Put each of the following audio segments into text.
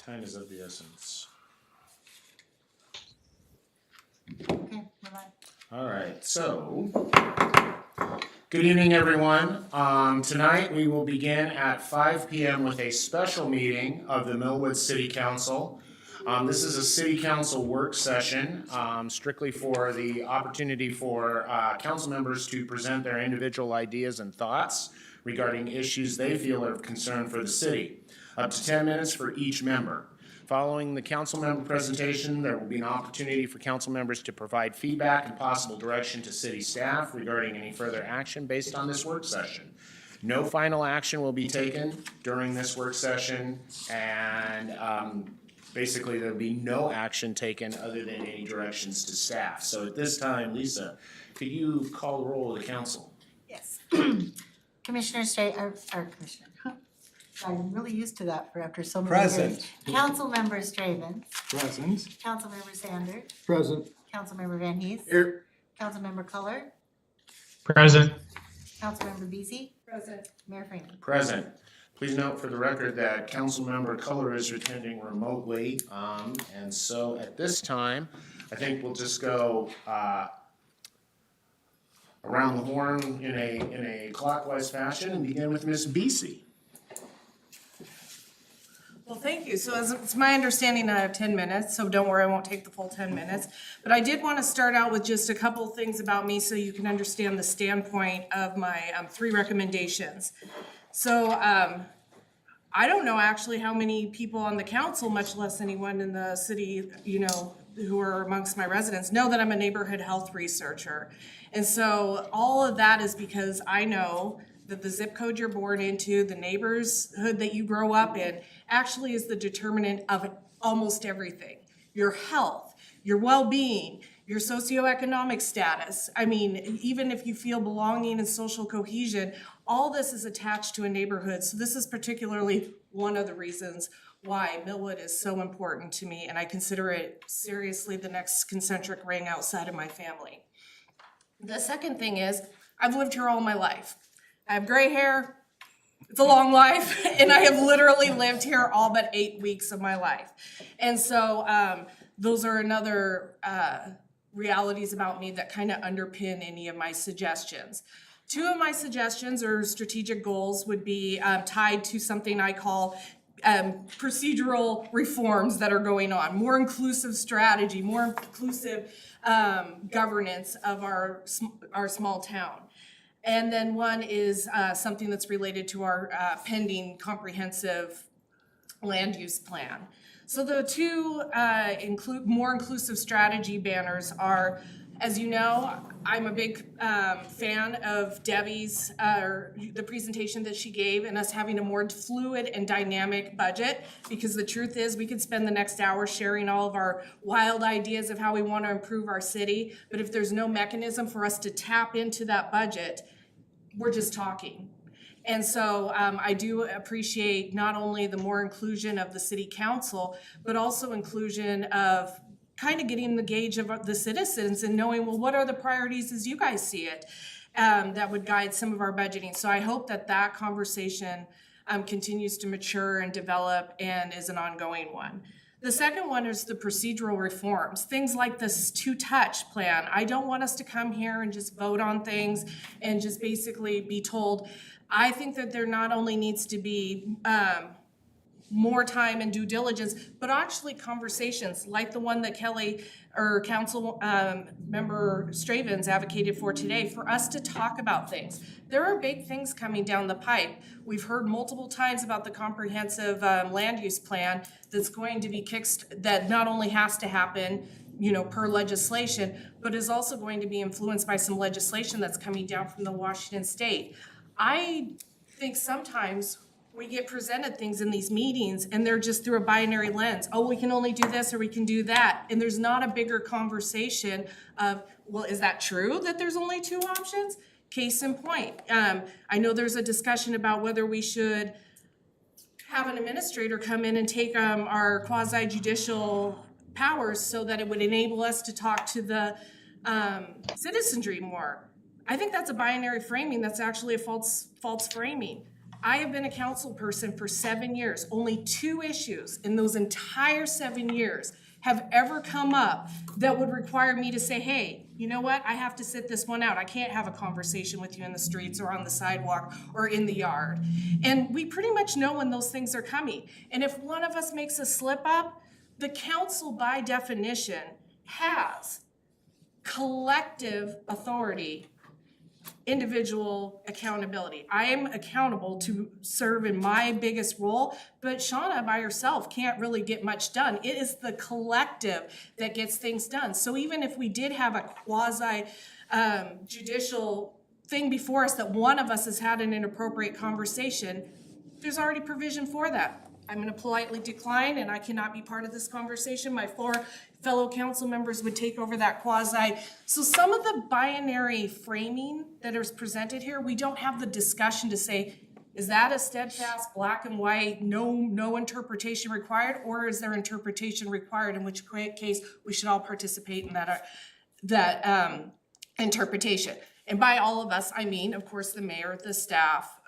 Time is of the essence. Okay, we're live. All right, so good evening, everyone. Tonight we will begin at 5 p.m. with a special meeting of the Millwood City Council. This is a City Council work session strictly for the opportunity for council members to present their individual ideas and thoughts regarding issues they feel are of concern for the city. Up to 10 minutes for each member. Following the council member presentation, there will be an opportunity for council members to provide feedback and possible direction to city staff regarding any further action based on this work session. No final action will be taken during this work session, and basically there'll be no action taken other than any directions to staff. So at this time, Lisa, could you call the roll of the council? Yes. Commissioner Commissioner. I'm really used to that for after so many Present. years. Councilmember Stravens. Present. Councilmember Sanders. Present. Councilmember Van Hees. Here. Councilmember Culler. Present. Councilmember Beasy. Present. Mayor Freeman. Present. Please note for the record that Councilmember Culler is attending remotely. And so at this time, I think we'll just go around the horn in a clockwise fashion and begin with Ms. Beasy. Well, thank you. So it's my understanding that I have 10 minutes, so don't worry, I won't take the full 10 minutes. But I did want to start out with just a couple things about me so you can understand the standpoint of my 3 recommendations. So I don't know actually how many people on the council, much less anyone in the city, who are amongst my residents, know that I'm a neighborhood health researcher. And so all of that is because I know that the zip code you're born into, the neighborhood that you grow up in, actually is the determinant of almost everything. Your health, your well-being, your socioeconomic status. I mean, even if you feel belonging and social cohesion, all this is attached to a neighborhood. So this is particularly one of the reasons why Millwood is so important to me, and I consider it seriously the next concentric ring outside of my family. The second thing is, I've lived here all my life. I have gray hair, it's a long life, and I have literally lived here all but 8 weeks of my life. And so those are another realities about me that kind of underpin any of my suggestions. 2 of my suggestions or strategic goals would be tied to something I call procedural reforms that are going on, more inclusive strategy, more inclusive governance of our small town. And then one is something that's related to our pending comprehensive land use plan. So the 2 more inclusive strategy banners are, as you know, I'm a big fan of Debbie's, the presentation that she gave, and us having a more fluid and dynamic budget, because the truth is we could spend the next hour sharing all of our wild ideas of how we want to improve our city, but if there's no mechanism for us to tap into that budget, we're just talking. And so I do appreciate not only the more inclusion of the city council, but also inclusion of kind of getting the gauge of the citizens and knowing, well, what are the priorities as you guys see it, that would guide some of our budgeting. So I hope that conversation continues to mature and develop and is an ongoing one. The second one is the procedural reforms, things like this two-touch plan. I don't want us to come here and just vote on things and just basically be told. I think that there not only needs to be more time and due diligence, but actually conversations like the one that Kelly or Council Member Stravens advocated for today, for us to talk about things. There are big things coming down the pipe. We've heard multiple times about the comprehensive land use plan that's going to be that not only has to happen, per legislation, but is also going to be influenced by some legislation that's coming down from the Washington state. I think sometimes we get presented things in these meetings and they're just through a binary lens. Oh, we can only do this or we can do that. And there's not a bigger conversation of, well, is that true that there's only 2 options? Case in point. I know there's a discussion about whether we should have an administrator come in and take our quasi-judicial powers so that it would enable us to talk to the citizenry more. I think that's a binary framing. That's actually a false framing. I have been a council person for 7 years. Only 2 issues in those entire 7 years have ever come up that would require me to say, hey, you know what? I have to sit this one out. I can't have a conversation with you in the streets or on the sidewalk or in the yard. And we pretty much know when those things are coming. And if one of us makes a slip up, the council by definition has collective authority, individual accountability. I am accountable to serve in my biggest role, but Shauna by herself can't really get much done. It is the collective that gets things done. So even if we did have a quasi judicial thing before us that one of us has had an inappropriate conversation, there's already provision for that. I'm going to politely decline, and I cannot be part of this conversation. My 4 fellow council members would take over that quasi. So some of the binary framing that is presented here, we don't have the discussion to say, is that a steadfast black and white, no interpretation required, or is there interpretation required, in which case we should all participate in that interpretation. And by all of us, I mean, of course, the mayor, the staff,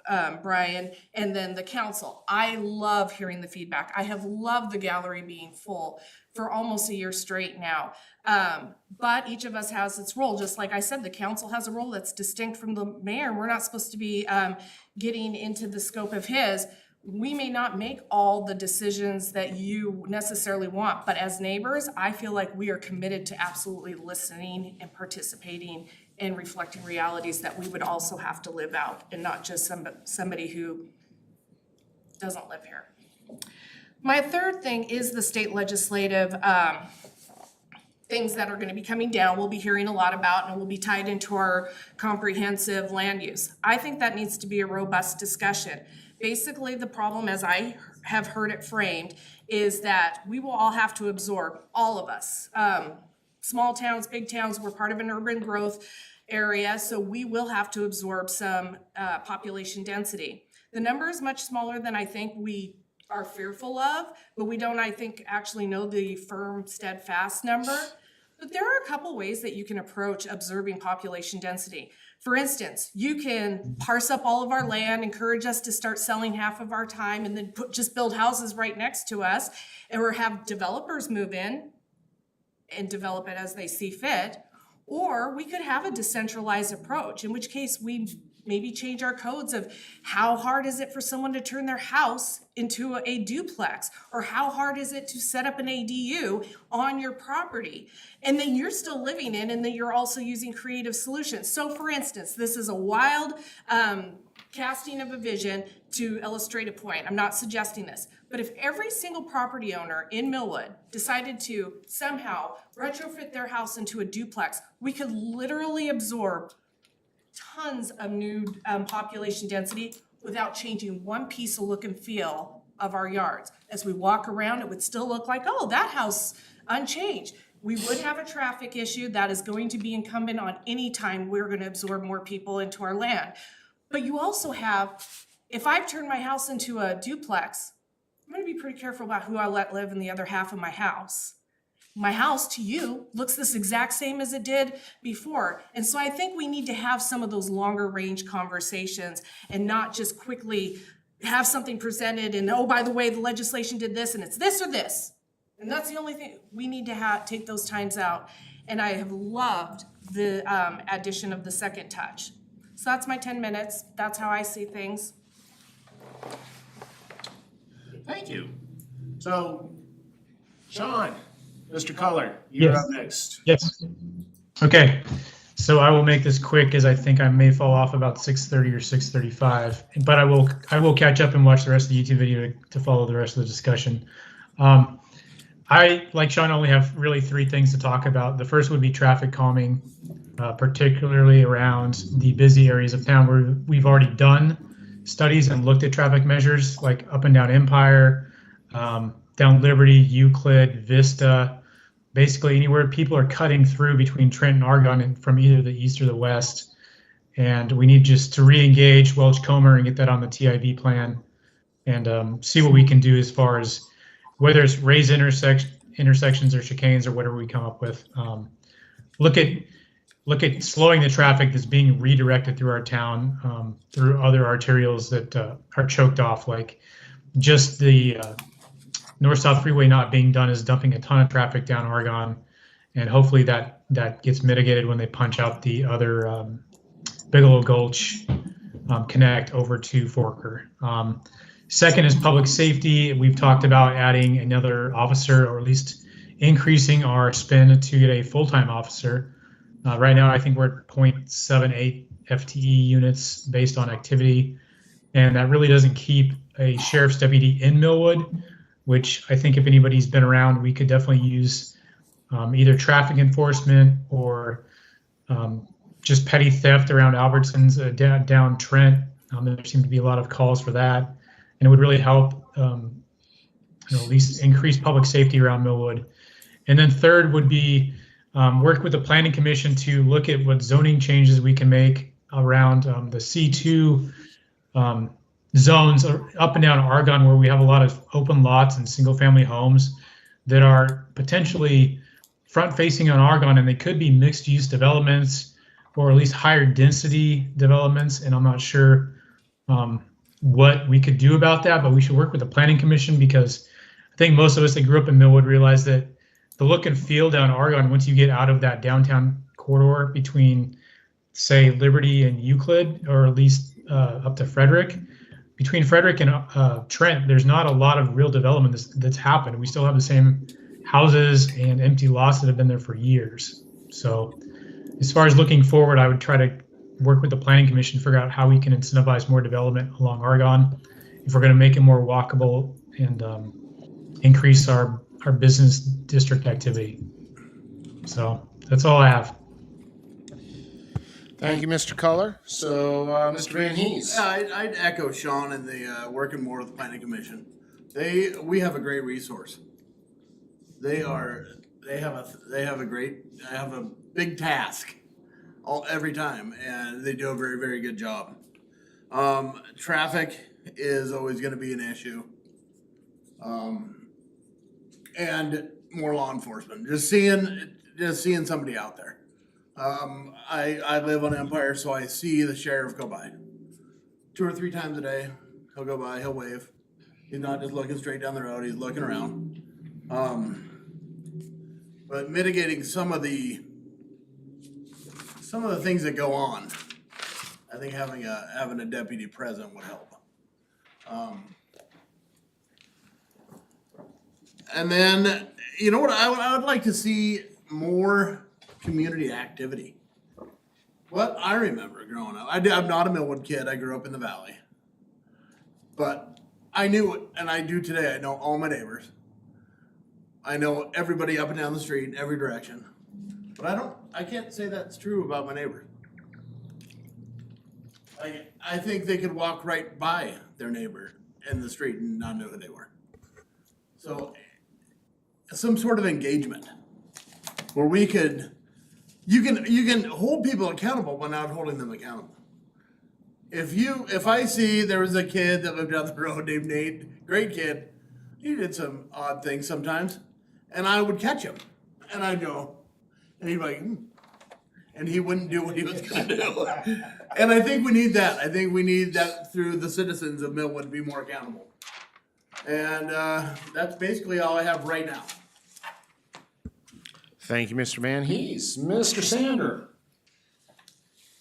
Brian, and then the council. I love hearing the feedback. I have loved the gallery being full for almost a year straight now. But each of us has its role. Just like I said, the council has a role that's distinct from the mayor. We're not supposed to be getting into the scope of his. We may not make all the decisions that you necessarily want, but as neighbors, I feel like we are committed to absolutely listening and participating and reflecting realities that we would also have to live out, and not just somebody who doesn't live here. My third thing is the state legislative things that are going to be coming down, we'll be hearing a lot about, and will be tied into our comprehensive land use. I think that needs to be a robust discussion. Basically, the problem, as I have heard it framed, is that we will all have to absorb, all of us. Small towns, big towns, we're part of an urban growth area, so we will have to absorb some population density. The number is much smaller than I think we are fearful of, but we don't, I think, actually know the firm, steadfast number. But there are a couple ways that you can approach observing population density. For instance, you can parse up all of our land, encourage us to start selling half of our time, and then just build houses right next to us, or have developers move in and develop it as they see fit. Or we could have a decentralized approach, in which case we maybe change our codes of how hard is it for someone to turn their house into a duplex, or how hard is it to set up an ADU on your property, and then you're still living in, and then you're also using creative solutions. So for instance, this is a wild casting of a vision to illustrate a point. I'm not suggesting this, but if every single property owner in Millwood decided to somehow retrofit their house into a duplex, we could literally absorb tons of new population density without changing one piece of look and feel of our yards. As we walk around, it would still look like, oh, that house unchanged. We would have a traffic issue that is going to be incumbent on any time we're going to absorb more people into our land. But you also have, if I've turned my house into a duplex, I'm going to be pretty careful about who I let live in the other half of my house. My house to you looks this exact same as it did before. And so I think we need to have some of those longer range conversations and not just quickly have something presented and, oh, by the way, the legislation did this and it's this or this. And that's the only thing. We need to take those times out. And I have loved the addition of the second touch. So that's my 10 minutes. That's how I see things. Thank you. So, Sean, Mr. Culler, you're Yes. up next. Yes. Okay. So I will make this quick, as I think I may fall off about 6:30 or 6:35, but I will catch up and watch the rest of the YouTube video to follow the rest of the discussion. I, like Sean, only have really 3 things to talk about. The first would be traffic calming, particularly around the busy areas of town where we've already done studies and looked at traffic measures, like up and down Empire, down Liberty, Euclid, Vista, basically anywhere people are cutting through between Trent and Argonne and from either the east or the west. And we need just to re-engage Welch-Comer and get that on the TIV plan and see what we can do as far as whether it's raised intersections or chicanes or whatever we come up with. Look look at slowing the traffic that's being redirected through our town through other arterials that are choked off, like just the north-south freeway not being done is dumping a ton of traffic down Argonne, and hopefully that gets mitigated when they punch out the other Bigelow Gulch connect over to Forker. Second is public safety. We've talked about adding another officer, or at least increasing our spend to get a full-time officer. Right now, I think we're at 0.78 FTE units based on activity, and that really doesn't keep a sheriff's deputy in Millwood, which I think if anybody's been around, we could definitely use either traffic enforcement or just petty theft around Albertsons down Trent. There seem to be a lot of calls for that, and it would really help at least increase public safety around Millwood. And then third would be work with the planning commission to look at what zoning changes we can make around the C2 zones up and down Argonne, where we have a lot of open lots and single family homes that are potentially front facing on Argonne, and they could be mixed use developments or at least higher density developments. And I'm not sure what we could do about that, but we should work with the planning commission, because I think most of us that grew up in Millwood realize that the look and feel down Argonne, once you get out of that downtown corridor between, say, Liberty and Euclid, or at least up to Frederick, between Frederick and Trent, there's not a lot of real development that's happened. We still have the same houses and empty lots that have been there for years. So as far as looking forward, I would try to work with the planning commission, figure out how we can incentivize more development along Argonne if we're going to make it more walkable and increase our business district activity. So that's all I have. Thank you, Mr. Culler. So, Mr. Van Hees. Yeah, I'd echo Sean and the working more with the planning commission. We have a great resource. They have a big task every time, and they do a very, very good job. Traffic is always going to be an issue. And more law enforcement. Just seeing somebody out there. I live on Empire, so I see the sheriff go by 2 or 3 times a day. He'll go by, he'll wave. He's not just looking straight down the road, he's looking around. But mitigating some of the things that go on, I think having a deputy present would help. And then, you know what, I would like to see more community activity. What I remember growing up, I'm not a Millwood kid, I grew up in the valley. But I knew it, and I do today, I know all my neighbors. I know everybody up and down the street, in every direction. But I can't say that's true about my neighbors. I think they could walk right by their neighbor in the street and not know who they were. So, some sort of engagement where you can hold people accountable but not holding them accountable. If I see there was a kid that lived down the road named Nate, great kid, he did some odd things sometimes, and I would catch him, and I'd go, and he'd be like, and he wouldn't do what he was gonna do. And I think we need that. I think we need that through the citizens of Millwood to be more accountable. And that's basically all I have right now. Thank you, Mr. Van Hees. Mr. Sander.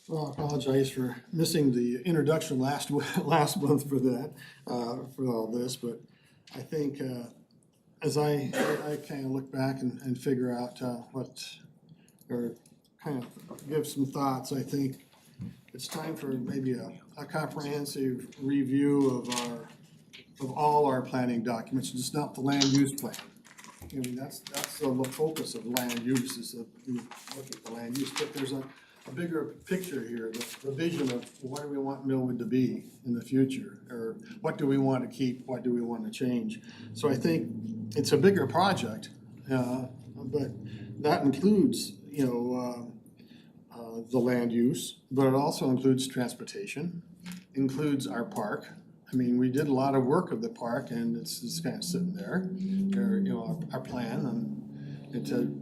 Well, I apologize for missing the introduction last month for that, for all this, but I think as I kind of look back and figure out or kind of give some thoughts, I think it's time for maybe a comprehensive review of all our planning documents, just not the land use plan. I mean, that's the focus of land use, is that we look at the land use, but there's a bigger picture here, the vision of what do we want Millwood to be in the future, or what do we want to keep, what do we want to change. So I think it's a bigger project, but that includes, the land use, but it also includes transportation, includes our park. I mean, we did a lot of work of the park, and it's just kind of sitting there, our plan, and to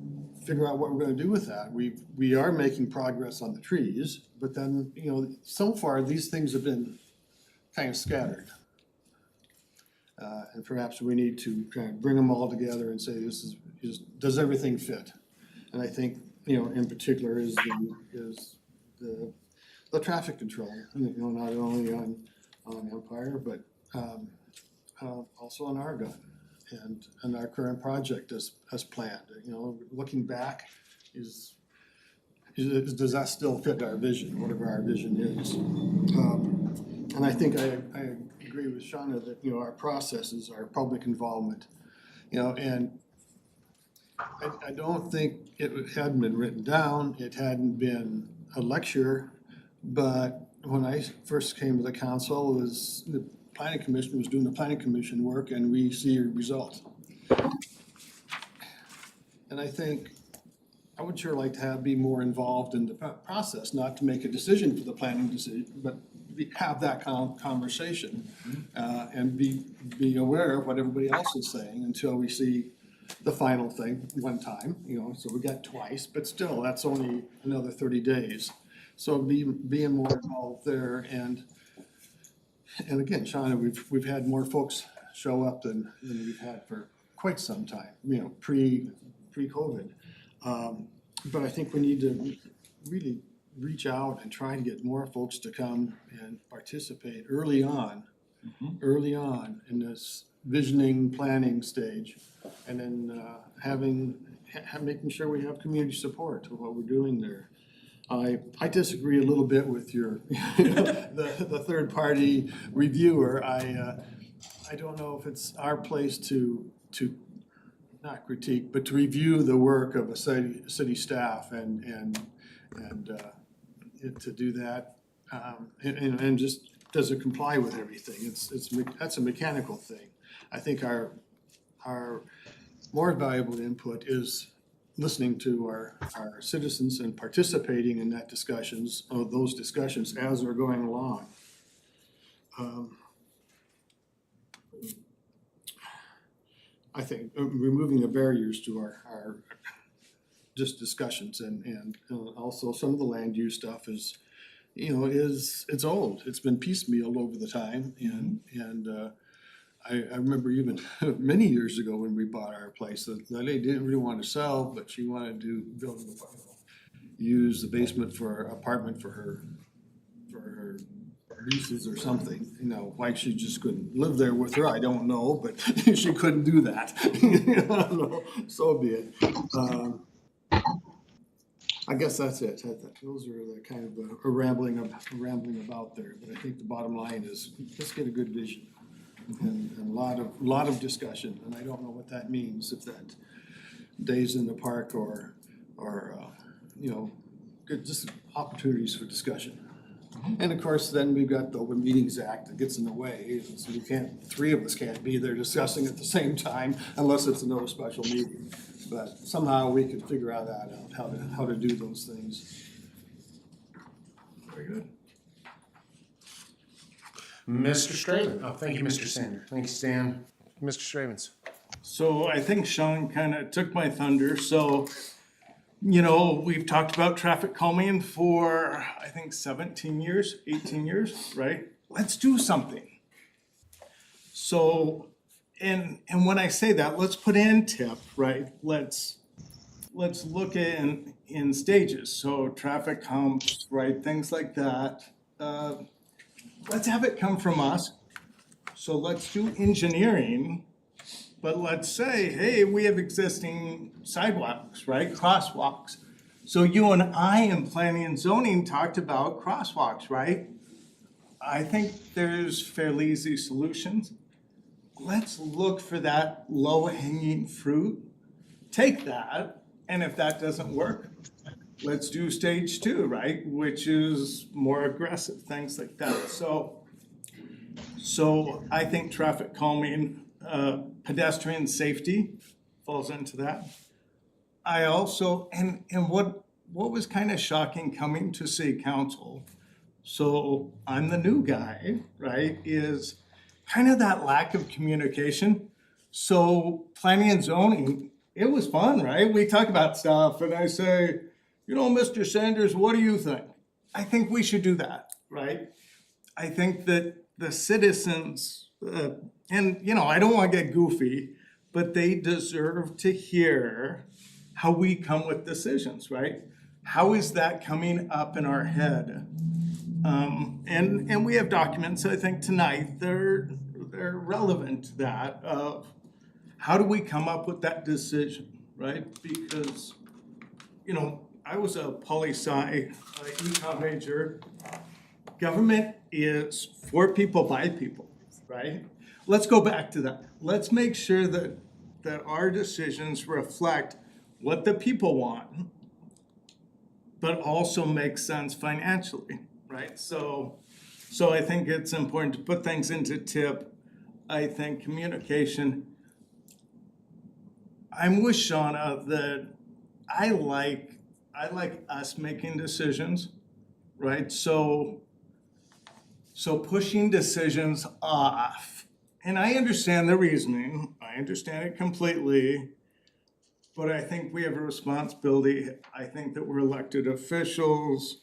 figure out what we're gonna do with that. We are making progress on the trees, but then, you know, so far, these things have been kind of scattered. And perhaps we need to kind of bring them all together and say, does everything fit? And I think, you know, in particular is the traffic control, you know, not only on Empire, but also on Argonne and our current project as planned. You know, looking back, does that still fit our vision, whatever our vision is? And I think I agree with Shauna that, you know, our processes, our public involvement, you know, and I don't think it hadn't been written down, it hadn't been a lecture, but when I first came to the council, the planning commission was doing the planning commission work, and we see a result. And I think I would sure like to be more involved in the process, not to make a decision for the planning decision, but have that conversation, and be aware of what everybody else is saying until we see the final thing one time, you know, so we got twice, but still, that's only another 30 days. So being more involved there, and again, Shauna, we've had more folks show up than we've had for quite some time, you know, pre-COVID. But I think we need to really reach out and try to get more folks to come and participate early on in this visioning, planning stage, and then making sure we have community support of what we're doing there. I disagree a little bit with your the third party reviewer. I don't know if it's our place to not critique, but to review the work of a city staff and to do that and just does it comply with everything. That's a mechanical thing. I think our more valuable input is listening to our citizens and participating in those discussions as they're going along. I think removing the barriers to our just discussions and also some of the land use stuff is, you know, it's old. It's been piecemealed over the time, and I remember even many years ago when we bought our place, the lady didn't really want to sell, but she wanted to use the basement for apartment for her nieces or something. You know, why she just couldn't live there with her, I don't know, but she couldn't do that. So be it. I guess that's it. Those are the kind of the rambling about there. But I think the bottom line is let's get a good vision and a lot of discussion. And I don't know what that means, if that days in the park or you know, good, just opportunities for discussion. And of course, then we've got the Open Meetings Act that gets in the way. So three of us can't be there discussing at the same time unless it's another special meeting. But somehow we could figure out how to do those things. Very good. Mr. Straven. Oh, thank you, Mr. Sander. Thanks, Stan. Mr. Stravens. So I think Sean kind of took my thunder. So, you know, we've talked about traffic calming for, I think, 17 years, 18 years, right? Let's do something. So, and when I say that, let's put in TIP, right? Let's look in stages. So traffic humps, right? Things like that. Let's have it come from us. So let's do engineering. But let's say, hey, we have existing sidewalks, right? Crosswalks. So you and I in planning and zoning talked about crosswalks, right? I think there's fairly easy solutions. Let's look for that low-hanging fruit. Take that, and if that doesn't work, let's do stage 2, right? Which is more aggressive, things like that. So I think traffic calming, pedestrian safety falls into that. I also, and what was kind of shocking coming to city council, so I'm the new guy, right, is kind of that lack of communication. So planning and zoning it was fun, right? We talk about stuff and I say, you know, Mr. Sanders, what do you think? I think we should do that, right? I think that the citizens, and you know, I don't want to get goofy, but they deserve to hear how we come with decisions, right? How is that coming up in our head? And we have documents, I think tonight, they're relevant to that of how do we come up with that decision, right? Because, you know, I was a poli-sci econ major. Government is for people, by people, right? Let's go back to that. Let's make sure that our decisions reflect what the people want, but also make sense financially, right? So I think it's important to put things into tip. I think communication. I'm with Shauna that I like us making decisions, right? So pushing decisions off. And I understand the reasoning. I understand it completely. But I think we have a responsibility. I think that we're elected officials.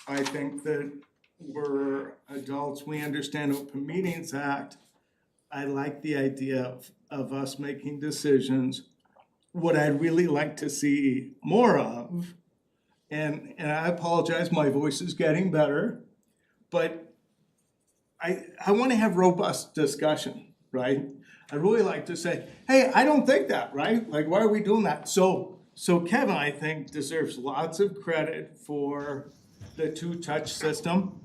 I think that we're adults. We understand Open Meetings Act. I like the idea of us making decisions. What I'd really like to see more of, and I apologize, my voice is getting better, but I want to have robust discussion, right? I'd really like to say, hey, I don't think that, right? Like, why are we doing that? So Kevin, I think, deserves lots of credit for the two-touch system.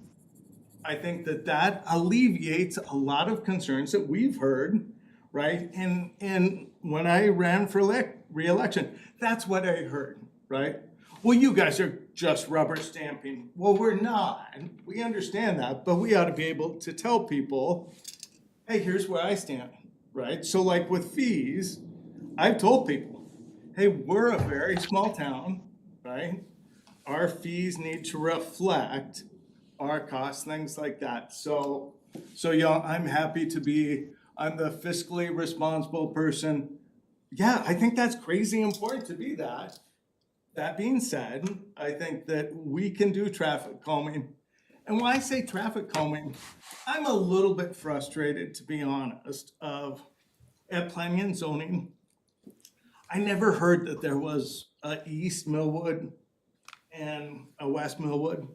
I think that alleviates a lot of concerns that we've heard, right? And when I ran for re-election, that's what I heard, right? Well, you guys are just rubber stamping. Well, we're not. We understand that, but we ought to be able to tell people, hey, here's where I stand, right? So like with fees, I've told people, hey, we're a very small town, right? Our fees need to reflect our costs, things like that. So y'all, I'm happy to be, I'm the fiscally responsible person. Yeah, I think that's crazy important to be that. That being said, I think that we can do traffic calming. And when I say traffic calming, I'm a little bit frustrated, to be honest, at planning and zoning. I never heard that there was a East Millwood and a West Millwood.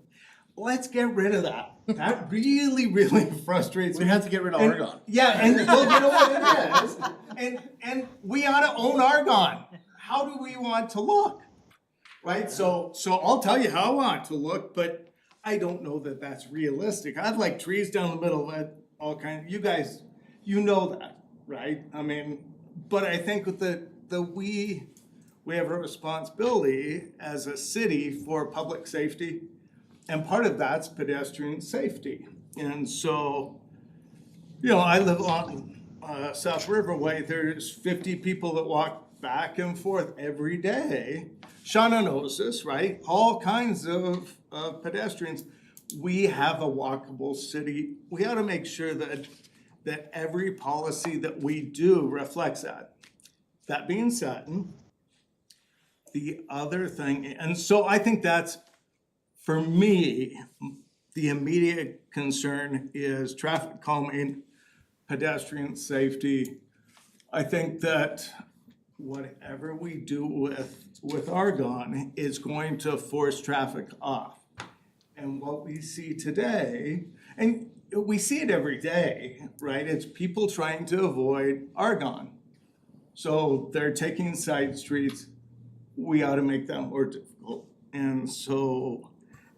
Let's get rid of that. That really, really frustrates me. We have to get rid of And- Argonne. Yeah, and well, you know what it is? And we ought to own Argonne. How do we want to look? Right, so I'll tell you how I want to look, but I don't know that that's realistic. I'd like trees down the middle of it, all kinds, you guys, you know that, right? I mean, but I think with we have a responsibility as a city for public safety, and part of that's pedestrian safety. And so, you know, I live on South Riverway, there's 50 people that walk back and forth every day. Shauna knows this, right? All kinds of pedestrians. We have a walkable city. We ought to make sure that every policy that we do reflects that. That being said, the other thing, and so I think that's, for me, the immediate concern is traffic calming, pedestrian safety. I think that whatever we do with Argonne is going to force traffic off. And what we see today, and we see it every day, right? It's people trying to avoid Argonne. So they're taking side streets. We ought to make that more difficult. And so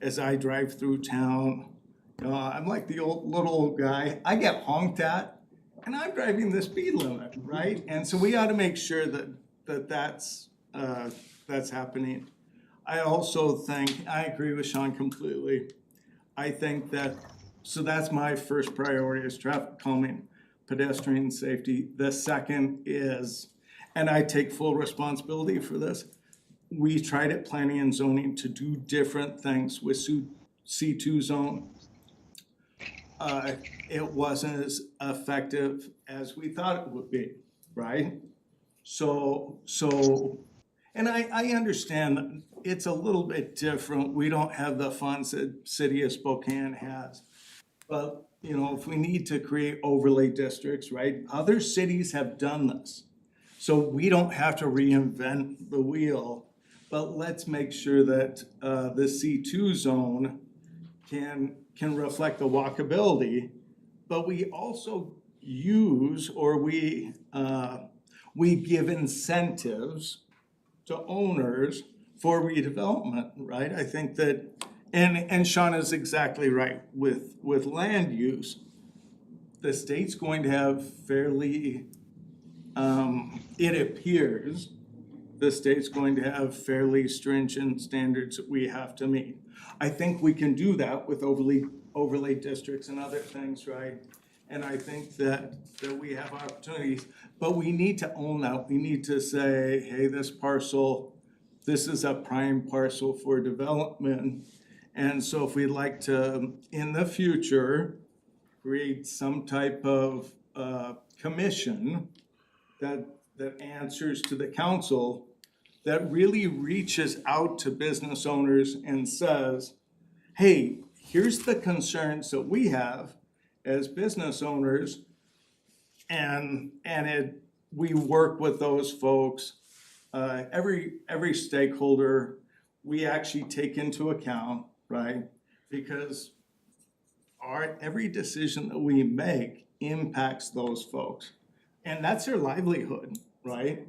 as I drive through town, I'm like the little old guy. I get honked at. And I'm driving the speed limit, right? And so we ought to make sure that's happening. I also think, I agree with Sean completely. I think so that's my first priority is traffic calming, pedestrian safety. The second is, and I take full responsibility for this, we tried at planning and zoning to do different things with C2 zone. It wasn't as effective as we thought it would be, right? And I understand that it's a little bit different. We don't have the funds that City of Spokane has. But, you know, if we need to create overlay districts, right? Other cities have done this. So we don't have to reinvent the wheel, but let's make sure that the C2 zone can reflect the walkability. But we also use, or we give incentives to owners for redevelopment, right? I think that, and Sean is exactly right, with land use, the state's going to have fairly, it appears, the state's going to have fairly stringent standards that we have to meet. I think we can do that with overlay districts and other things, right? And I think that we have opportunities, but we need to own that. We need to say, hey, this parcel, this is a prime parcel for development. And so if we'd like to, in the future, create some type of commission that answers to the council, that really reaches out to business owners and says, hey, here's the concerns that we have as business owners, and we work with those folks. Every stakeholder, we actually take into account, right? Because every decision that we make impacts those folks. And that's their livelihood, right?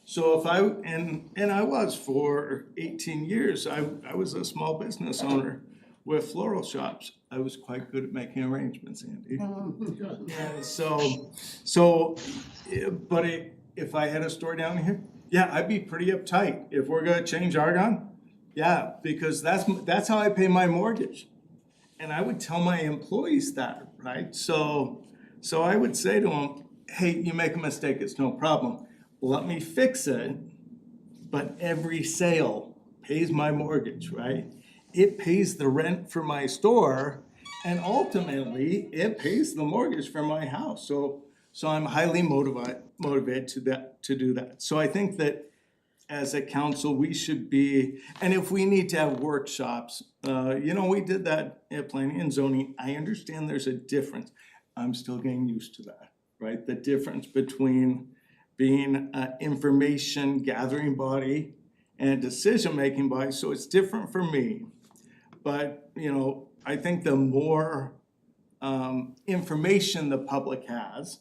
So if I was for 18 years, I was a small business owner with floral shops. I was quite good at making arrangements, Andy. And but if I had a store down here, yeah, I'd be pretty uptight. If we're gonna change Argonne, yeah, because that's how I pay my mortgage. And I would tell my employees that, right? So I would say to them, hey, you make a mistake, it's no problem. Let me fix it, but every sale pays my mortgage, right? It pays the rent for my store, and ultimately, it pays the mortgage for my house. So I'm highly motivated to do that. So I think that as a council, we should be, and if we need to have workshops, we did that at planning and zoning. I understand there's a difference. I'm still getting used to that, right? The difference between being an information gathering body and a decision-making body. So it's different for me. But, I think the more information the public has,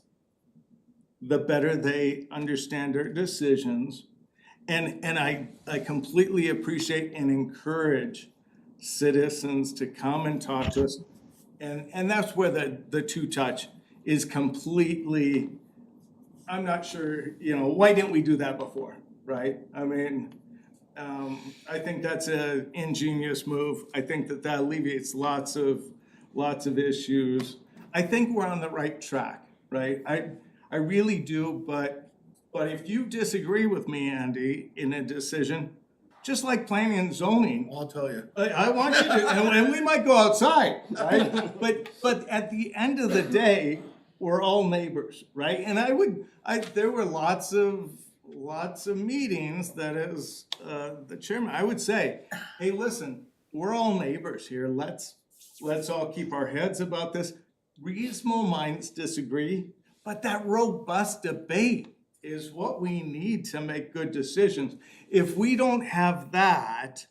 the better they understand their decisions. And I completely appreciate and encourage citizens to come and talk to us. And that's where the two-touch is completely, I'm not sure, why didn't we do that before, right? I mean, I think that's an ingenious move. I think that alleviates lots of issues. I think we're on the right track, right? I really do, but if you disagree with me, Andy, in a decision, just like planning and zoning, I'll tell you. I want you to, and we might go outside, right? But at the end of the day, we're all neighbors, right? And there were lots of meetings that as the chairman, I would say, hey, listen, we're all neighbors here. Let's all keep our heads about this. Reasonable minds disagree, but that robust debate is what we need to make good decisions. If we don't have that,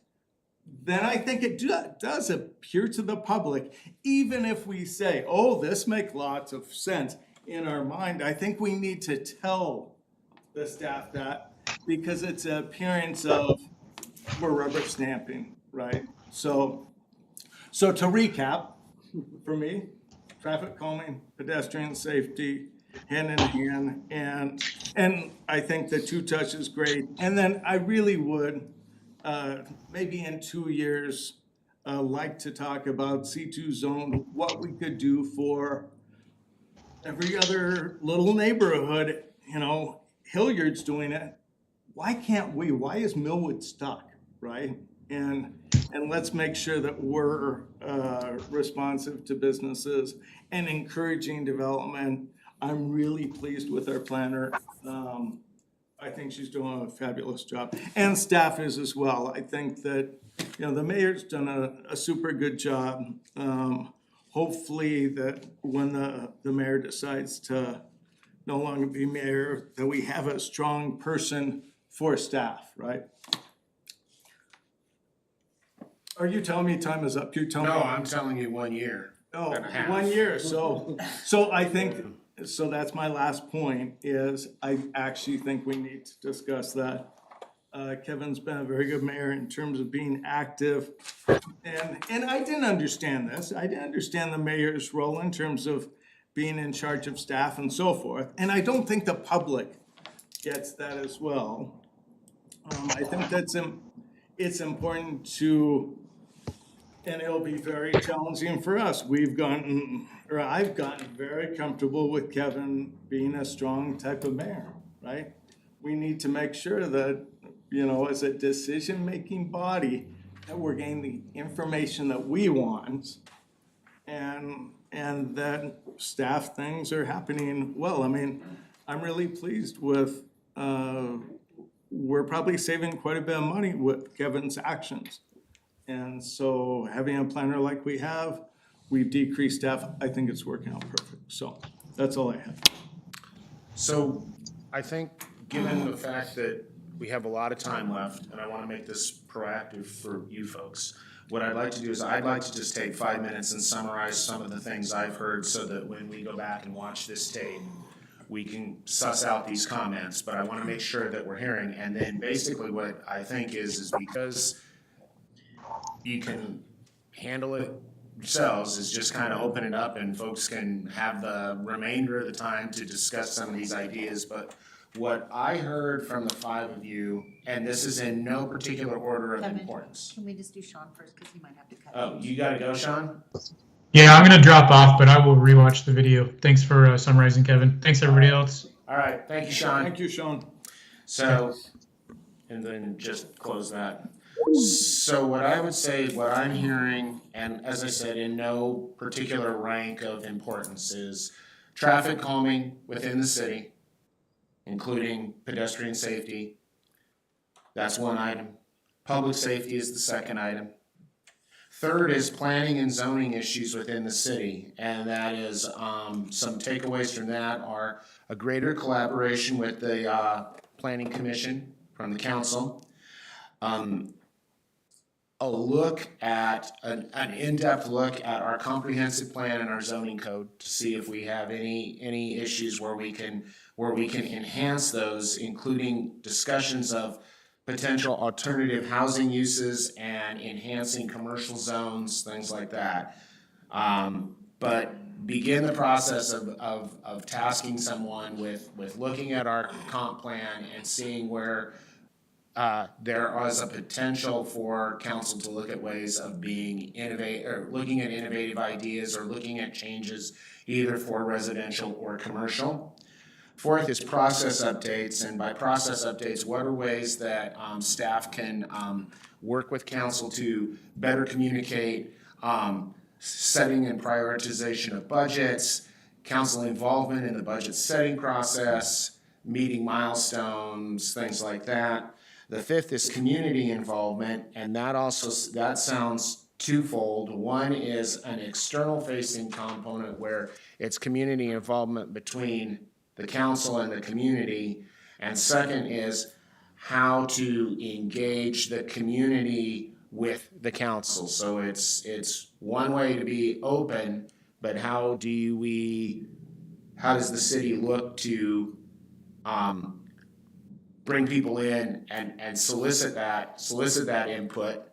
then I think it does appear to the public, even if we say, oh, this makes lots of sense in our mind, I think we need to tell the staff that, because it's an appearance of we're rubber stamping, right? So to recap, for me, traffic calming, pedestrian safety, hand in hand, and I think the two-touch is great. And then I really would, maybe in 2 years, like to talk about C2 zone, what we could do for every other little neighborhood. Hilliard's doing it. Why can't we? Why is Millwood stuck, right? And let's make sure that we're responsive to businesses and encouraging development. I'm really pleased with our planner. I think she's doing a fabulous job, and staff is as well. I think that, you know, the mayor's done a super good job. Hopefully that when the mayor decides to no longer be mayor, that we have a strong person for staff, right? Are you telling me time is up? You tell me. No, I'm telling you 1 year. Oh, and a half. 1 year, so I think, so that's my last point, is I actually think we need to discuss that. Kevin's been a very good mayor in terms of being active, and I didn't understand this, I didn't understand the mayor's role in terms of being in charge of staff and so forth, and I don't think the public gets that as well. I think it's important to, and it'll be very challenging for us. I've gotten very comfortable with Kevin being a strong type of mayor, right? We need to make sure that, you know, as a decision-making body, that we're getting the information that we want and that staff things are happening well. I mean, I'm really pleased with, we're probably saving quite a bit of money with Kevin's actions. And so having a planner like we have, we've decreased staff, I think it's working out perfect. So that's all I have. So I think, given the fact that we have a lot of time left, and I want to make this proactive for you folks, what I'd like to do is I'd like to just take 5 minutes and summarize some of the things I've heard so that when we go back and watch this tape, we can suss out these comments, but I want to make sure that we're hearing. And then basically what I think is because you can handle it yourselves, is just kind of open it up and folks can have the remainder of the time to discuss some of these ideas. But what I heard from the 5 of you, and this is in no particular order of Kevin. importance. Can we just do Sean first, because he might have to cut. Oh, you gotta go, Sean? Yeah, I'm gonna drop off, but I will rewatch the video. Thanks for summarizing, Kevin. Thanks, everybody else. All right, thank you, Sean. Thank you, Sean. So, and then just close that. So what I would say, what I'm hearing, and as I said, in no particular rank of importance, is traffic calming within the city, including pedestrian safety. That's one item. Public safety is the second item. Third is planning and zoning issues within the city, and that is, some takeaways from that are a greater collaboration with the planning commission from the council. A look at, an in-depth look at our comprehensive plan and our zoning code to see if we have any issues where we can enhance those, including discussions of potential alternative housing uses and enhancing commercial zones, things like that. But begin the process of tasking someone with looking at our comp plan and seeing where there is a potential for council to look at ways of being innovative, or looking at innovative ideas, or looking at changes either for residential or commercial. Fourth is process updates, and by process updates, what are ways that staff can work with council to better communicate setting and prioritization of budgets, council involvement in the budget setting process, meeting milestones, things like that. The fifth is community involvement, and that sounds twofold. One is an external facing component where it's community involvement between the council and the community. And second is how to engage the community with the council. So it's one way to be open, but how does the city look to bring people in and solicit that input,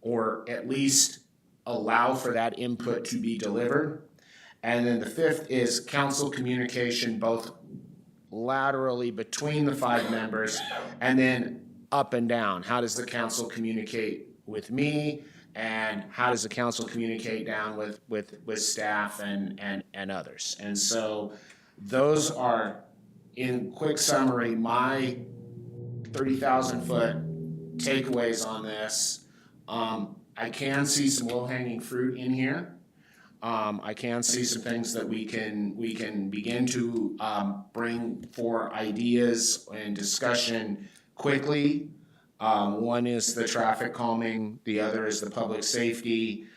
or at least allow for that input to be delivered. And then the fifth is council communication, both laterally between the 5 members and then up and down. How does the council communicate with me, and how does the council communicate down with staff and others? And so those are, in quick summary, my 30,000-foot takeaways on this. I can see some low-hanging fruit in here. I can see some things that we can begin to, bring for ideas and discussion quickly. One is the traffic calming, the other is the public safety.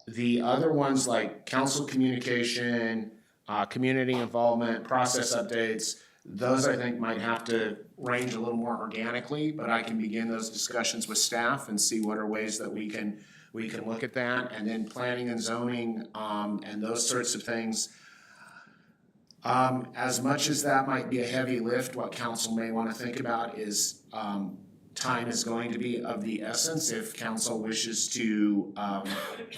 The other ones like council communication, community involvement, process updates, those I think might have to range a little more organically, but I can begin those discussions with staff and see what are ways that we can look at that. And then planning and zoning, and those sorts of things. As much as that might be a heavy lift, what council may want to think about is, time is going to be of the essence if council wishes to,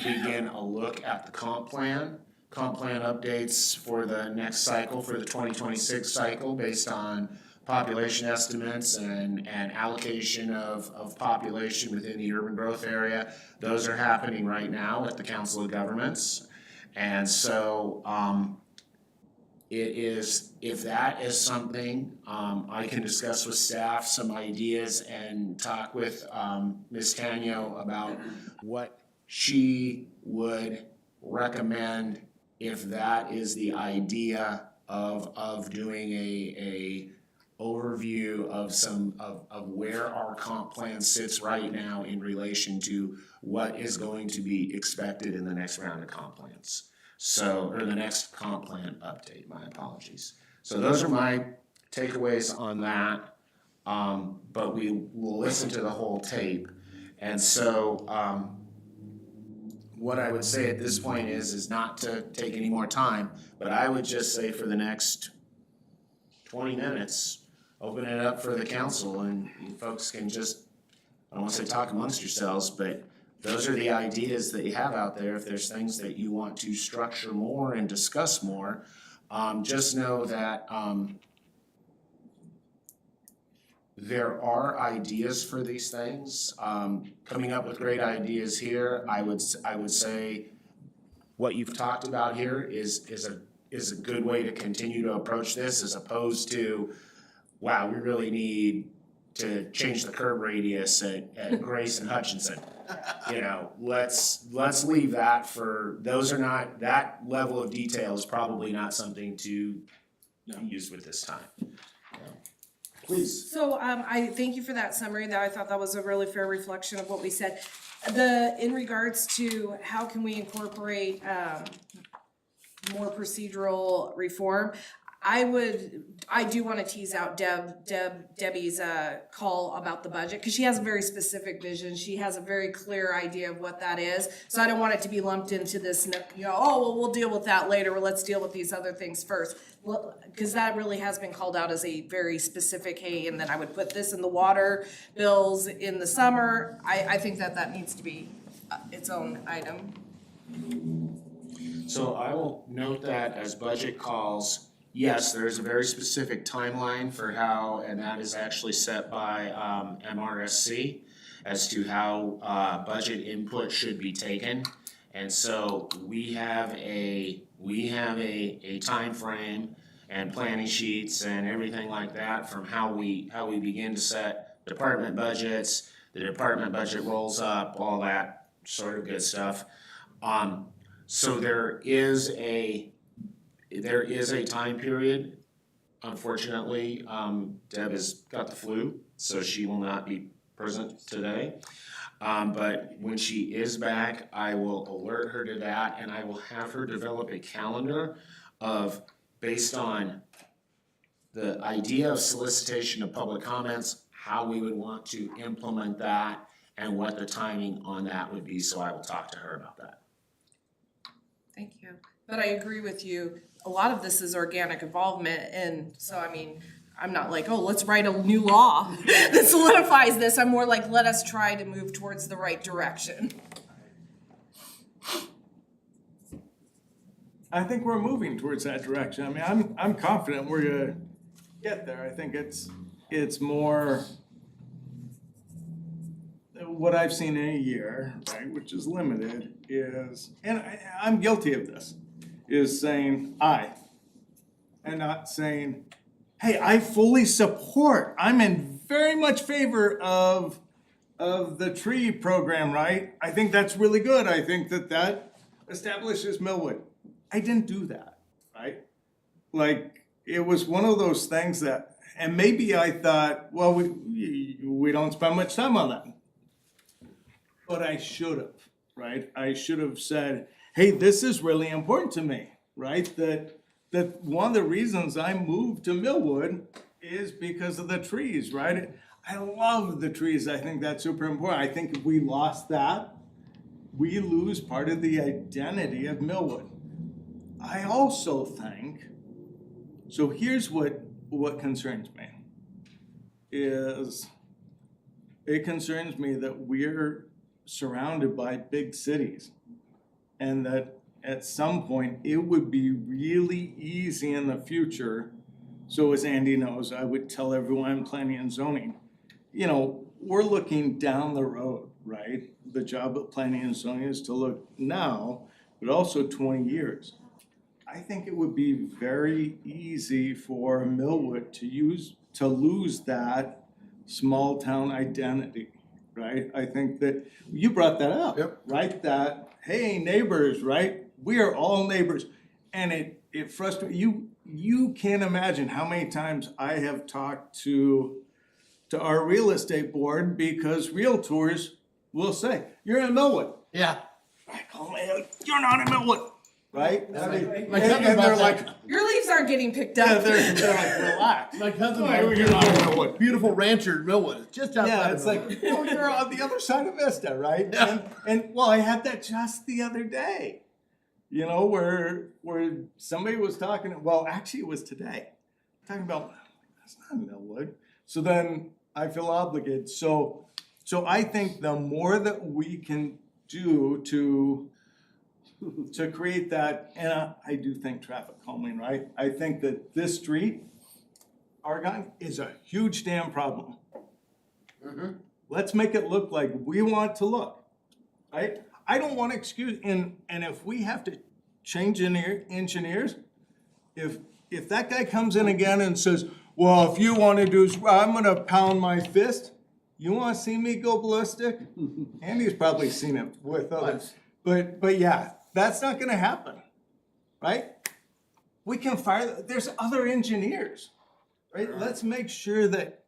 begin a look at the comp plan updates for the next cycle, for the 2026 cycle, based on population estimates and allocation of population within the urban growth area. Those are happening right now at the Council of Governments. And so, it is, if that is something, I can discuss with staff some ideas and talk with, Ms. Tanyo about what she would recommend if that is the idea of doing a overview of some, of where our comp plan sits right now in relation to what is going to be expected in the next round of comp plans. So, or the next comp plan update, my apologies. So those are my takeaways on that. But we will listen to the whole tape. And so, what I would say at this point is not to take any more time, but I would just say for the next 20 minutes, open it up for the council and you folks can just, I don't want to say talk amongst yourselves, but those are the ideas that you have out there. If there's things that you want to structure more and discuss more, just know that there are ideas for these things. Coming up with great ideas here, I would say what you've talked about here is a good way to continue to approach this, as opposed to, wow, we really need to change the curb radius at Grace and Hutchinson. You know, let's leave that for, those are not, that level of detail is probably not something to use with this time. Please. So, I thank you for that summary, that I thought that was a really fair reflection of what we said. In regards to how can we incorporate, more procedural reform, I do wanna tease out Debbie's, call about the budget, cause she has a very specific vision, she has a very clear idea of what that is. So I don't want it to be lumped into this, oh, well, we'll deal with that later, well, let's deal with these other things first. Well, cause that really has been called out as a very specific, hey, and then I would put this in the water bills in the summer. I think that needs to be its own item. So I will note that as budget calls, yes, there is a very specific timeline for how, and that is actually set by MRSC as to how budget input should be taken. And so we have a time frame and planning sheets and everything like that from how we begin to set department budgets. The department budget rolls up, all that sort of good stuff. So there is a time period. Unfortunately, Deb has got the flu, so she will not be present today. But when she is back, I will alert her to that, and I will have her develop a calendar of, based on the idea of solicitation of public comments, how we would want to implement that, and what the timing on that would be, so I will talk to her about that. Thank you. But I agree with you, a lot of this is organic involvement, and so, I mean, I'm not like, oh, let's write a new law that solidifies this. I'm more like, let us try to move towards the right direction. I think we're moving towards that direction. I mean, I'm confident we're gonna get there. I think it's more what I've seen in a year, right, which is limited, is, and I'm guilty of this, is saying I, and not saying, hey, I fully support, I'm in very much favor of of the tree program, right? I think that's really good. I think that that establishes Millwood. I didn't do that, right? Like, it was one of those things that, and maybe I thought, well, we don't spend much time on that. But I should have, right? I should have said, hey, this is really important to me, right? That one of the reasons I moved to Millwood is because of the trees, right? I love the trees. I think that's super important. I think if we lost that, we lose part of the identity of Millwood. I also think, so here's what concerns me, is it concerns me that we're surrounded by big cities, and that at some point it would be really easy in the future. So as Andy knows, I would tell everyone in planning and zoning, you know, we're looking down the road, right? The job of planning and zoning is to look now, but also 20 years. I think it would be very easy for Millwood to lose that small town identity, right? I think that you brought that up, right? That, hey, neighbors, right? We are all neighbors. And it frustrates you. You can't imagine how many times I have talked to our real estate board, because realtors will say, you're in Millwood. Yeah. I call them, you're not in Millwood, right? I mean, My cousin and they're bought like, that. Your leaves aren't getting picked yeah, up. they're like, relax. My cousin Why, bought you're not in Millwood. a beautiful rancher in Millwood, it's just outside Yeah, of it's Millwood. like, no, you're on the other side of Vista, right? And well, I had that just the other day, you know, where somebody was talking, well, actually it was today, talking about, that's not Millwood. So then I feel obligated. So I think the more that we can do to create that, and I do think traffic calming, right? I think that this street, Argonne, is a huge damn problem. Let's make it look like we want it to look, right? I don't want to excuse, and if we have to change engineers, if that guy comes in again and says, well, if you want to do, I'm gonna pound my fist, you want to see me go ballistic? Andy's probably seen it with others. But yeah, that's not gonna happen, right? We can fire, there's other engineers, right? Let's make sure that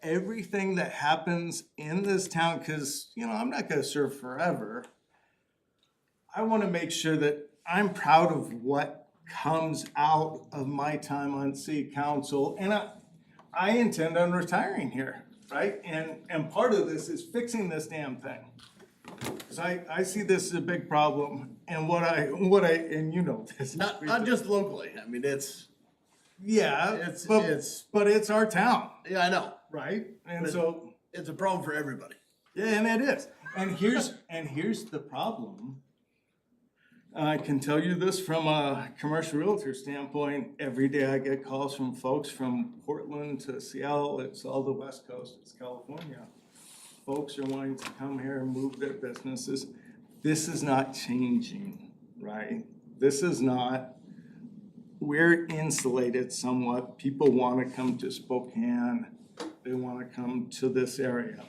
everything that happens in this town, because, you know, I'm not gonna serve forever. I want to make sure that I'm proud of what comes out of my time on city council, and I intend on retiring here, right? And part of this is fixing this damn thing. Cause I see this as a big problem, and what I, and you know this. Not just locally, I mean, Yeah, it's- but it's our town, yeah, I know, right? And But- so, it's a problem for everybody. yeah, and it is. And here's the problem. I can tell you this from a commercial realtor standpoint. Every day I get calls from folks from Portland to Seattle. It's all the West Coast. It's California. Folks are wanting to come here and move their businesses. This is not changing, right? This is not, we're insulated somewhat. People want to come to Spokane. They want to come to this area.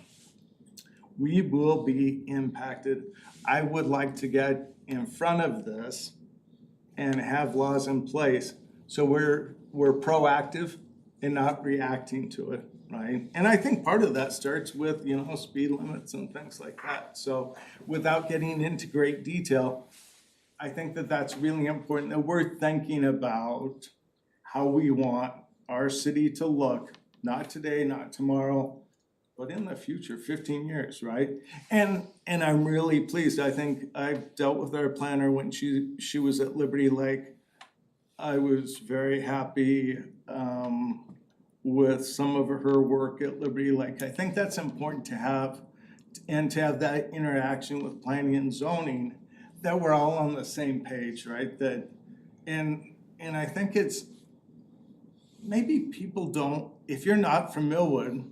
We will be impacted. I would like to get in front of this and have laws in place so we're proactive and not reacting to it, right? And I think part of that starts with, you know, speed limits and things like that. So without getting into great detail, I think that that's really important, that we're thinking about how we want our city to look, not today, not tomorrow, but in the future, 15 years, right? And I'm really pleased. I think I've dealt with our planner when she was at Liberty Lake. I was very happy with some of her work at Liberty Lake. I think that's important to have, and to have that interaction with planning and zoning, that we're all on the same page, right? That, and I think it's, maybe people don't, if you're not from Millwood,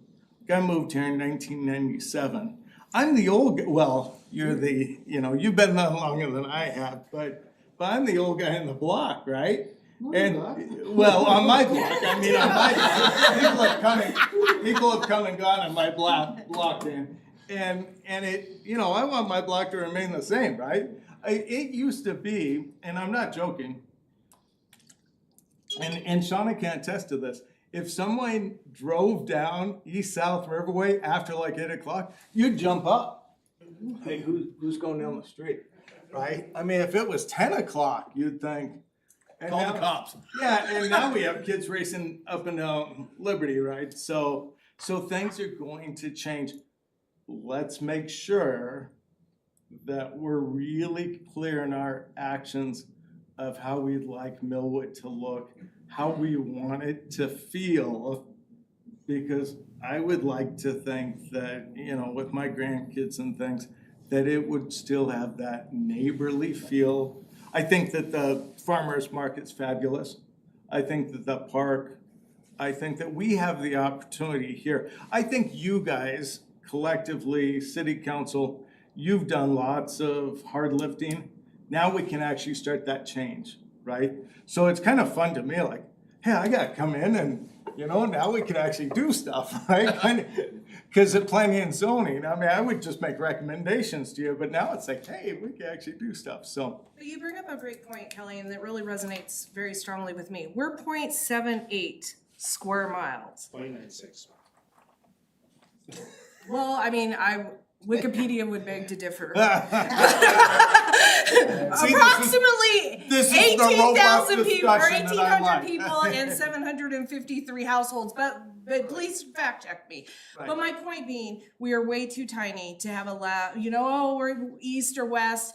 I moved here in 1997. I'm the old, well, you're the, you know, you've been there longer than I have, but I'm the old guy in the block, right? And, well, on my block, I mean, on my block, people have come and gone on my block then. And it, you know, I want my block to remain the same, right? It used to be, and I'm not joking, and Shauna can attest to this, if someone drove down East-South Riverway after like 8 o'clock, you'd jump up. Hey, who's going down the street, right? I mean, if it was 10 o'clock, you'd think. and Call the now- cops. Yeah, and now we have kids racing up and down Liberty, right? So things are going to change. Let's make sure that we're really clear in our actions of how we'd like Millwood to look, how we want it to feel. Because I would like to think that, you know, with my grandkids and things, that it would still have that neighborly feel. I think that the farmer's market's fabulous. I think that the park, I think that we have the opportunity here. I think you guys collectively, city council, you've done lots of hard lifting. Now we can actually start that change, right? So it's kind of fun to me, like, hey, I gotta come in and, you know, now we can actually do stuff, right? Because at planning and zoning, I mean, I would just make recommendations to you, but now it's like, hey, we can actually do stuff, so. But you bring up a great point, Kelly, and that really resonates very strongly with me. We're 0.78 square miles. 0.96. Well, I mean, Wikipedia would beg to differ. Approximately this is the robust 18,000 people, or discussion that I 1,800 like. people and 753 households, but please fact check me. Right. But my point being, we are way too tiny to have a we're east or west.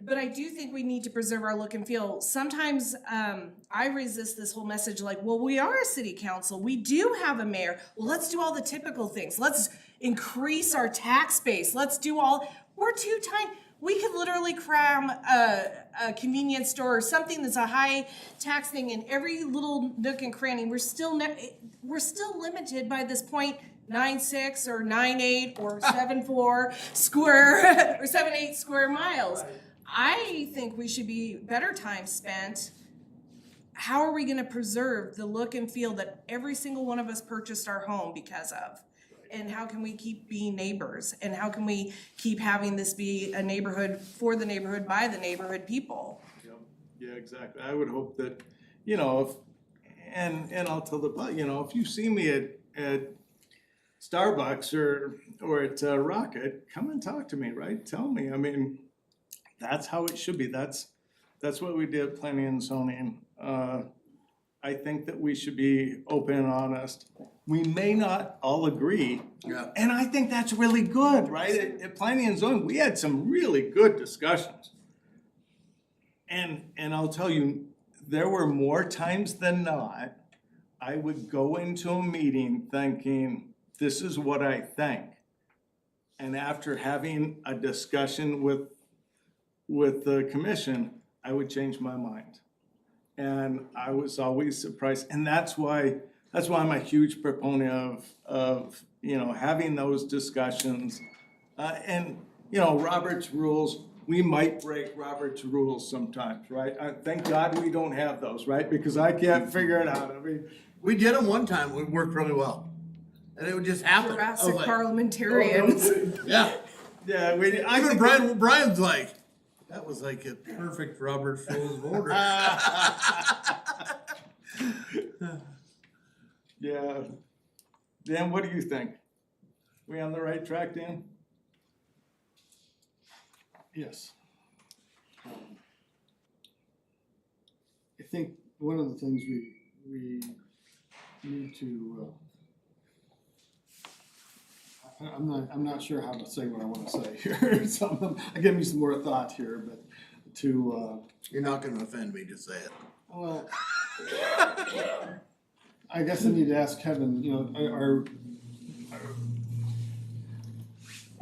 But I do think we need to preserve our look and feel. Sometimes I resist this whole message like, well, we are a city council. We do have a mayor. Well, let's do all the typical things. Let's increase our tax base. We're too tiny. We could literally cram a convenience store or something that's a high tax thing in every little nook and cranny. We're still limited by this 0.96 or 98 or 74 square or 78 square miles. I think we should be better time spent. How are we going to preserve the look and feel that every single one of us purchased our home because of? And how can we keep being neighbors? And how can we keep having this be a neighborhood for the neighborhood by the neighborhood people? Yeah, exactly. I would hope that, you know, and I'll tell you know, if you see me at Starbucks or at Rocket, come and talk to me, right? Tell me. I mean, that's how it should be. That's what we did planning and zoning. I think that we should be open and honest. We may not all agree. Yeah. And I think that's really good, right? At planning and zoning, we had some really good discussions. And I'll tell you, there were more times than not, I would go into a meeting thinking, this is what I think. And after having a discussion with the commission, I would change my mind. And I was always surprised, and that's why I'm a huge proponent of you know, having those discussions. And you know, Robert's rules, we might break Robert's rules sometimes, right? Thank God we don't have those, right? Because I can't figure it out. I mean, We did them one time, it worked really well. And it would just happen. I was Jurassic like, parliamentarians. yeah. yeah, I Even think Brian's like, that was like a perfect Robert's Rules of Order. yeah. Dan, what do you think? We on the right track, Dan? Yes. I think one of the things we need to, I'm not sure how to say what I want to say here. So I'm giving me some more thought here, but You're not gonna offend me, just say it. well, I guess I need to ask Kevin, you know,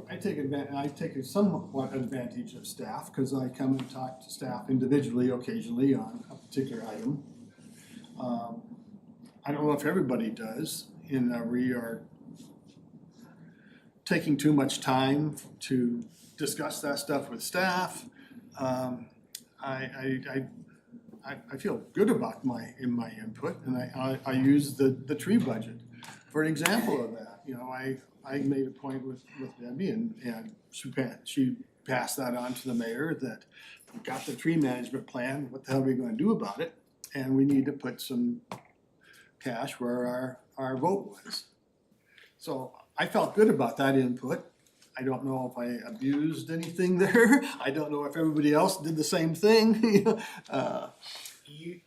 I take a somewhat advantage of staff, because I come and talk to staff individually occasionally on a particular item. I don't know if everybody does, in that we are taking too much time to discuss that stuff with staff. I feel good about my input, and I use the tree budget for an example of that. You know, I made a point with Debbie, and she passed that on to the mayor, that we got the tree management plan, what the hell are we gonna do about it? And we need to put some cash where our vote was. So I felt good about that input. I don't know if I abused anything there. I don't know if everybody else did the same thing.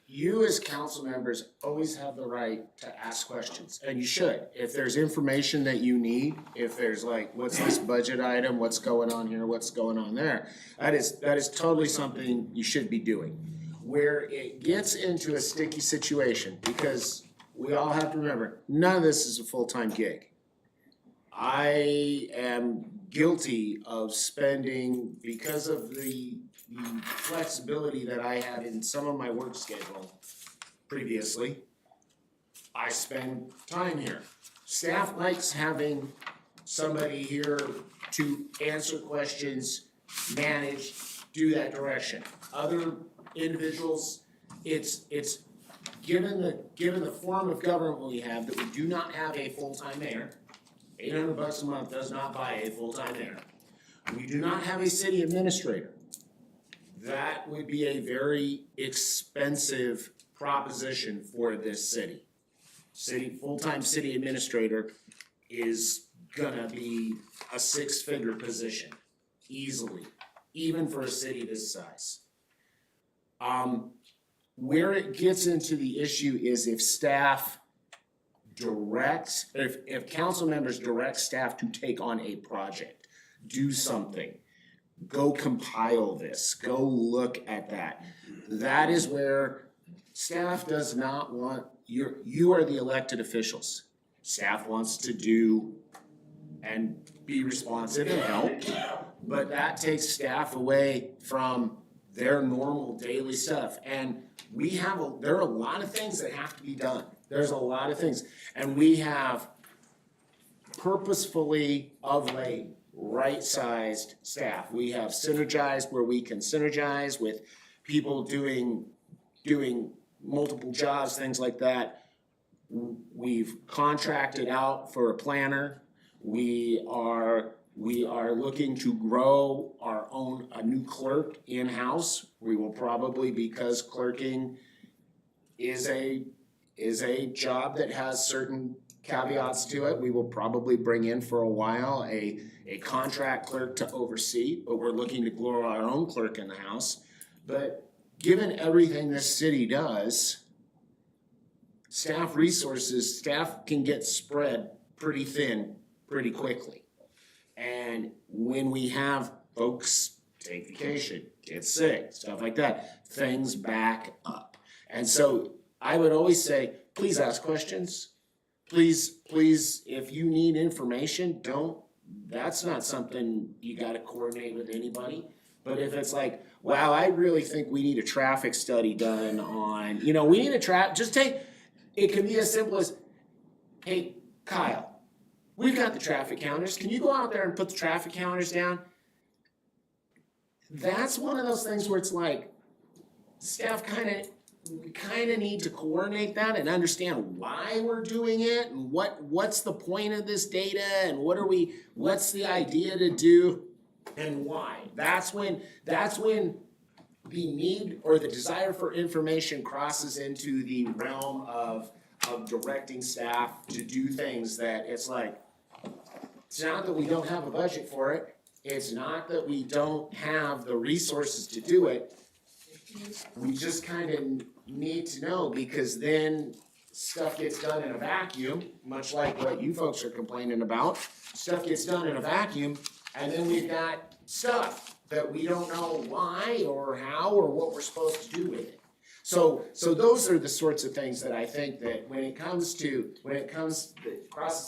You as council members always have the right to ask questions, and you should. If there's information that you need, if there's like, what's this budget item, what's going on here, what's going on there, that is totally something you should be doing. Where it gets into a sticky situation, because we all have to remember, none of this is a full-time gig. I am guilty of spending, because of the flexibility that I had in some of my work schedule previously, I spend time here. Staff likes having somebody here to answer questions, manage, do that direction. Other individuals, it's given the form of government we have, that we do not have a full-time mayor. $800 a month does not buy a full-time mayor. We do not have a city administrator. That would be a very expensive proposition for this city. Full-time city administrator is gonna be a six-figure position, easily, even for a city this size. Where it gets into the issue is if staff directs, if council members direct staff to take on a project, do something, go compile this, go look at that. That is where staff does not want, you are the elected officials. Staff wants to do and be responsive and help, but that takes staff away from their normal daily stuff. And there are a lot of things that have to be done. There's a lot of things. And we have purposefully of late right-sized staff. We have synergized where we can synergize with people doing multiple jobs, things like that. We've contracted out for a planner. We are looking to grow a new clerk in-house. We will probably, because clerking is a job that has certain caveats to it, we will probably bring in for a while a contract clerk to oversee, but we're looking to grow our own clerk in the house. But given everything this city does, staff can get spread pretty thin pretty quickly. And when we have folks take vacation, get sick, stuff like that, things back up. And so I would always say, please ask questions. Please, if you need information, that's not something you gotta coordinate with anybody. But if it's like, wow, I really think we need a traffic study done on, we need it can be as simple as, hey, Kyle, we've got the traffic counters, can you go out there and put the traffic counters down? That's one of those things where it's like, staff we kinda need to coordinate that and understand why we're doing it and what's the point of this data and what's the idea to do and why. That's when the need or the desire for information crosses into the realm of directing staff to do things that it's like, it's not that we don't have a budget for it, it's not that we don't have the resources to do it. We just kinda need to know, because then stuff gets done in a vacuum, much like what you folks are complaining about. Stuff gets done in a vacuum, and then we've got stuff that we don't know why or how or what we're supposed to do with it. So those are the sorts of things that I think that when it crosses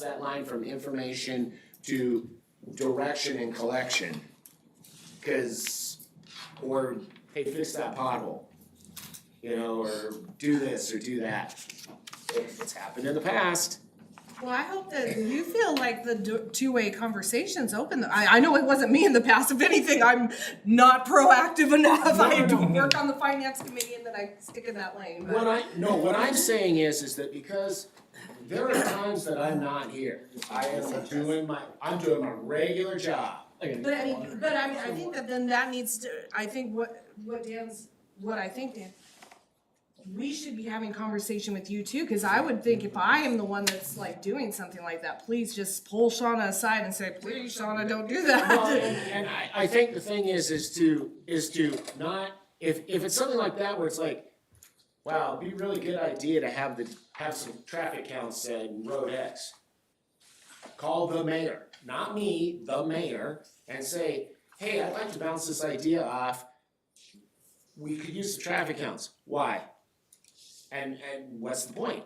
that line from information to direction and collection, or hey, fix that pothole, or do this or do that. It's happened in the past. Well, I hope that you feel like the two-way conversation's open. I know it wasn't me in the past. If anything, I'm not proactive enough. I don't work on the finance committee and then I stick in that lane. but- What I'm saying is that because there are times that I'm not here. I'm doing my regular job. But I mean, I think that then that needs to, I think what I think, Dan, we should be having conversation with you too, cause I would think if I am the one that's like doing something like that, please just pull Shauna aside and say, please, Shauna, don't do Well, that. and I think the thing is to not, if it's something like that where it's like, wow, it'd be a really good idea to have some traffic counts in Road X. Call the mayor, not me, the mayor, and say, hey, I'd like to bounce this idea off. We could use some traffic counts. Why? And what's the point?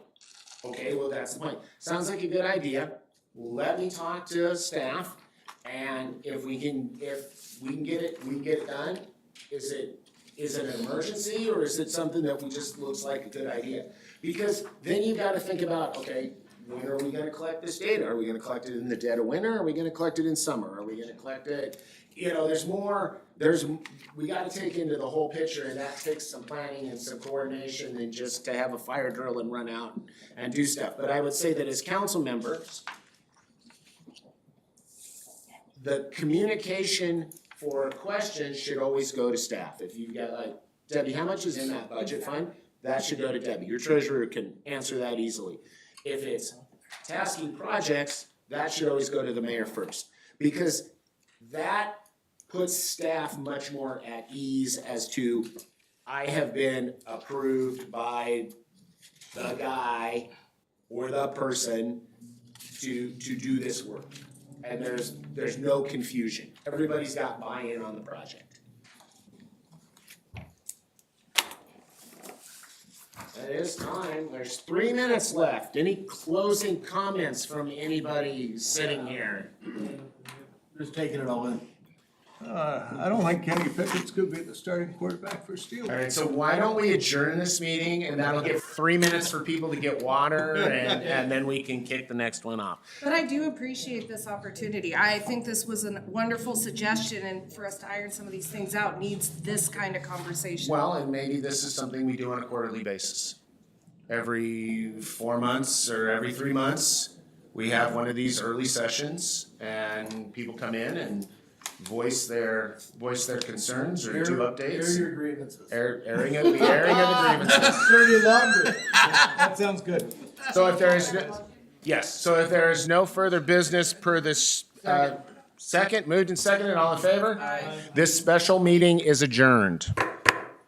Okay, well, that's the point. Sounds like a good idea. Let me talk to staff, and if we can get it done. Is it an emergency, or is it something that just looks like a good idea? Because then you gotta think about, okay, when are we gonna collect this data? Are we gonna collect it in the dead of winter? Are we gonna collect it in summer? Are we gonna collect it, we gotta take into the whole picture, and that takes some planning and some coordination than just to have a fire drill and run out and do stuff. But I would say that as council members, the communication for questions should always go to staff. If you've got like, Debbie, how much is in that budget fund? That should go to Debbie. Your treasurer can answer that easily. If it's tasking projects, that should always go to the mayor first. Because that puts staff much more at ease as to, I have been approved by the guy or the person to do this work. And there's no confusion. Everybody's got buy-in on the project. It is time. There's 3 minutes left. Any closing comments from anybody sitting here? Just taking it all in. I don't think Kenny Pickett's gonna be the starting quarterback for Steelers. All right, so why don't we adjourn this meeting, and that'll give 3 minutes for people to get water, and then we can kick the next one off. But I do appreciate this opportunity. I think this was a wonderful suggestion, and for us to iron some of these things out needs this kind of conversation. Well, and maybe this is something we do on a quarterly basis. Every 4 months or every 3 months, we have one of these early sessions, and people come in and voice their concerns or do updates. Air your grievances. Airing of the grievances. Dirty laundry. That sounds good. So if there is no further business per this, second, moved and seconded, all in favor? Aye. This special meeting is adjourned.